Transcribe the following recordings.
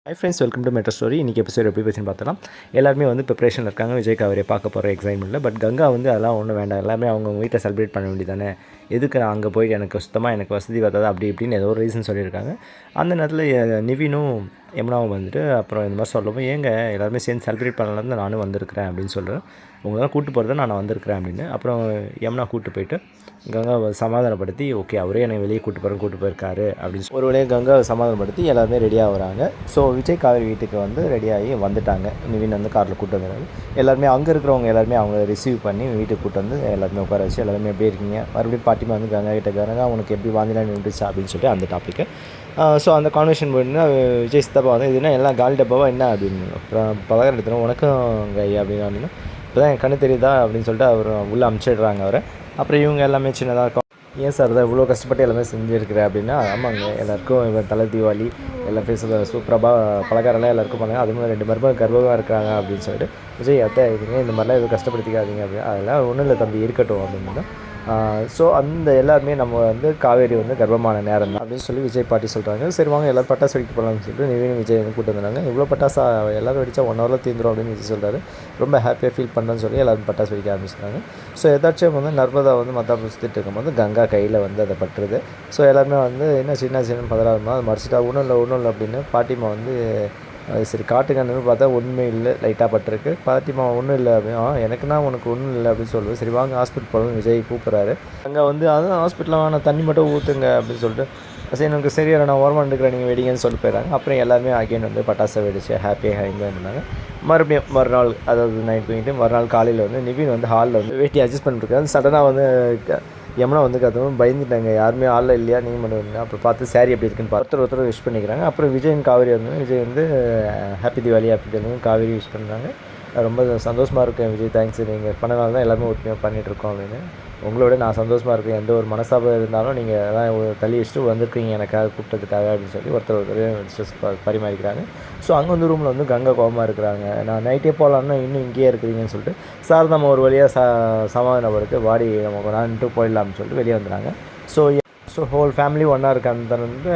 Hi friends, welcome to metro story. இன்றைக்கி episode எப்படி போச்சுன்னு பார்த்தலாம். எல்லாருமே வந்து ப்ரிப்பரேஷனில் இருக்காங்க. விஜய்க்கு அவரே பார்க்க போகிற எக்ஸைட்மெண்ட்டில். பட் கங்கா வந்து அதெல்லாம் ஒன்றும் வேண்டாம், எல்லாமே அவங்கவுங்க வீட்டில் செலிப்ரேட் பண்ண வேண்டியதானே, எதுக்கு நான் அங்கே போய் எனக்கு வசதி வராது அப்படி இப்படின்னு ஏதோ ஒரு ரீசன் சொல்லியிருக்காங்க. அந்த நேரத்தில் நிவினும் யமுனாவும் வந்துட்டு அப்புறம் இந்த மாதிரி சொல்லவும், ஏங்க எல்லாருமே சேர்ந்து செலிப்ரேட் பண்ணலாம் தான் நானும் வந்திருக்கிறேன் அப்படின்னு சொல்கிறேன். உங்களெல்லாம் கூப்பிட்டு போகிறது நான் வந்திருக்கிறேன் அப்படின்னு. அப்புறம் யமுனா கூப்பிட்டு போயிட்டு கங்காவை சமாதானப்படுத்தி, ஓகே அவரே என்னை வெளியே கூப்பிட்டு போயிருக்காரு அப்படின்னு ஒரு வழியாக கங்காவை சமாதானப்படுத்தி எல்லாருமே ரெடியாக வராங்க. ஸோ விஜய் காவேரி வீட்டுக்கு வந்து ரெடியாகி வந்துட்டாங்க. நிவின் வந்து காரில் கூப்பிட்டு வந்தாங்க. எல்லாருமே அங்கே இருக்கிறவங்க எல்லாருமே அவங்கள ரிசீவ் பண்ணி வீட்டுக்கு கூப்பிட்டு வந்து எல்லாருமே உட்கார வச்சு எல்லாருமே எப்படி இருக்கீங்க, மறுபடியும் பாட்டிமா வந்து கங்கா கிட்ட கங்கா உனக்கு எப்படி வாந்திலாம் நின்றுச்சு அப்படின்னு சொல்லிட்டு அந்த டாப்பிக்கு. ஸோ அந்த கான்வர்சேஷன் போயிட்டுனா விஜய் சித்தப்பா வந்து இதுனா எல்லாம் காலி டப்பாவா என்ன அப்படின்னு, அப்புறம் பலகாரம் எடுத்துகிறோம் உனக்கும் அங்கே ஐயா அப்படின்னு இப்போ தான் என் கண்ணு தெரியுதா அப்படின்னு சொல்லிட்டு அவர் உள்ளே அமுச்சிடுறாங்க அவரை. அப்புறம் இவங்க எல்லாமே சின்னதாக இருக்கும். ஏன் சார் தான் இவ்வளோ கஷ்டப்பட்டு எல்லாமே செஞ்சுருக்கிறேன் அப்படின்னா, ஆமாங்க எல்லாேருக்கும் இவன் தலை தீபாவளி எல்லா ஃபேஸில் சூப்பராக பலகாரம்லாம் எல்லாேருக்கும் பண்ணாங்க. அது மாதிரி 2 மருமக கர்ப்பமாக இருக்கிறாங்க அப்படின்னு சொல்லிட்டு விஜய் அத்தை இதுங்க இந்த மாதிரிலாம் எதுவும் கஷ்டப்படுத்திக்காதீங்க அப்படின்னு. அதெல்லாம் ஒன்றும் இல்லை தம்பி இருக்கட்டும் அப்படின்னு. ஸோ அந்த எல்லாருமே நம்ம வந்து காவேரி வந்து கர்ப்பமான நேரம் தான் அப்படின்னு சொல்லி விஜய் பாட்டி சொல்கிறாங்க. சரி வாங்க எல்லோரும் பட்டாசு வெடிக்க போகலாம்னு சொல்லிட்டு நிவின் விஜய் வந்து கூப்பிட்டு வந்தாங்க. இவ்வளோ பட்டாசா எல்லோரும் வெடித்தா 1 ஹவரில் தீந்துடும் அப்படின்னு விஜய் சொல்கிறாரு. ரொம்ப ஹாப்பியாக ஃபீல் பண்ணுறேன்னு சொல்லி எல்லோரும் பட்டாசு வெடிக்க ஆரம்பிச்சிட்டாங்க. ஸோ ஏதாச்சும் வந்து நர்மதா வந்து மத்தாப்பு சுற்றிட்டு இருக்கும்போது கங்கா கையில் வந்து அதை பட்டுருது. ஸோ எல்லாருமே வந்து என்ன சின்ன பதறாமல் அதை மறைச்சிட்டா ஒன்றும் இல்லை அப்படின்னு பாட்டிமா வந்து சரி காட்டுங்கன்னு பார்த்தா ஒன்றுமே இல்லை, லைட்டாக பட்டிருக்கு. பாட்டிமா ஒன்றும் இல்லை அப்படின்னு, எனக்குன்னா உனக்கு ஒன்றும் இல்லை அப்படின்னு சொல்லுவேன். சரி வாங்க ஹாஸ்பிட்டல் போகணும் விஜய் கூப்பிட்றாரு. அங்கே வந்து அதுதான் ஹாஸ்பிட்டலில் வாங்க தண்ணி மட்டும் ஊற்றுங்க அப்படின்னு சொல்லிட்டு, சரி எனக்கு சரியாக நான் ஓரமாக எடுக்கிறேன் நீங்கள் வெடிங்கன்னு சொல்லிட்டு போயிடறாங்க. அப்புறம் எல்லாருமே அகைன் வந்து பட்டாசை வெடிச்சு ஹாப்பியாக என்ஜாய் பண்ணாங்க. மறுபடியும் மறுநாள் அதாவது நைட் தூங்கிட்டு மறுநாள் காலையில் வந்து நிவின் வந்து ஹாலில் வந்து வேட்டி அட்ஜஸ்ட் பண்ணிருக்காரு. சடனாக வந்து யமுனா வந்து கற்றுவும் பயந்துட்டாங்க, யாருமே ஆளில் இல்லையா நீங்கள் பண்ணுவீங்க. அப்புறம் பார்த்து சாரி எப்படி இருக்குன்னு பார்த்து ஒருத்தர் விஷ் பண்ணிக்கிறாங்க. அப்புறம் விஜயன் காவேரி வந்து விஜய் வந்து happy Deepavali happy Deepavali Kaveri wish பண்ணுறாங்க. ரொம்ப சந்தோஷமாக இருக்கேன் விஜய், தேங்க்ஸ் நீங்கள் பண்ணனால தான் எல்லாருமே ஒற்றுமையாக பண்ணிகிட்ருக்கோம் அப்படின்னு. உங்களோட நான் சந்தோஷமாக இருக்கேன், எந்த ஒரு மனசாபம் இருந்தாலும் நீங்கள் எல்லாம் தள்ளி வச்சுட்டு வந்திருக்கீங்க எனக்காக கூப்பிட்டதுக்காக அப்படின்னு சொல்லி ஒருத்தர் ஸ்ட்ரெஸ் பரிமாறிக்கிறாங்க. ஸோ அங்கே வந்து ரூமில் வந்து கங்கா கோபமாக இருக்கிறாங்க. நான் நைட்டே போகலான்னா இன்னும் இங்கேயே இருக்கிறீங்கன்னு சொல்லிட்டு சார் நம்ம ஒரு வழியாக சமாதானப்படுத்தி வாடி நம்ம நான்ட்டு போயிடலாம்னு சொல்லிட்டு வெளியே வந்துடுறாங்க. ஸோ ஹோல் ஃபேமிலி ஒன்றா இருக்க அந்த வந்து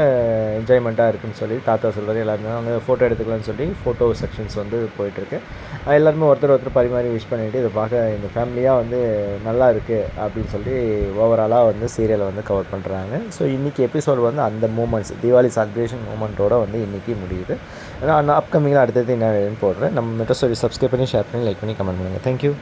என்ஜாய்மெண்ட்டாக இருக்குதுன்னு சொல்லி தாத்தா சொல்கிறது. எல்லாருமே அவங்க ஃபோட்டோ எடுத்துக்கலாம்னு சொல்லி ஃபோட்டோ செக்ஷன்ஸ் வந்து போயிட்டுருக்கு. எல்லாருமே ஒருத்தர் பரிமாறி விஷ் பண்ணிவிட்டு இதை பார்க்க இந்த ஃபேமிலியாக வந்து நல்லா இருக்குது அப்படின்னு சொல்லி ஓவராலாக வந்து சீரியலை வந்து கவர் பண்ணுறாங்க. ஸோ இன்றைக்கி எபிசோடு வந்து அந்த மூமெண்ட்ஸ் தீபாவளி செலிப்ரேஷன் மூமெண்ட்டோடு வந்து இன்றைக்கி முடியுது. நான் அப்கமிங்கில் அடுத்தது என்ன போடுறேன். நம்ம மெட்ரோ ஸ்டோரி சப்ஸ்கிரைப் பண்ணி ஷேர் பண்ணி லைக் பண்ணி கமெண்ட் பண்ணுங்கள். தேங்க்யூ.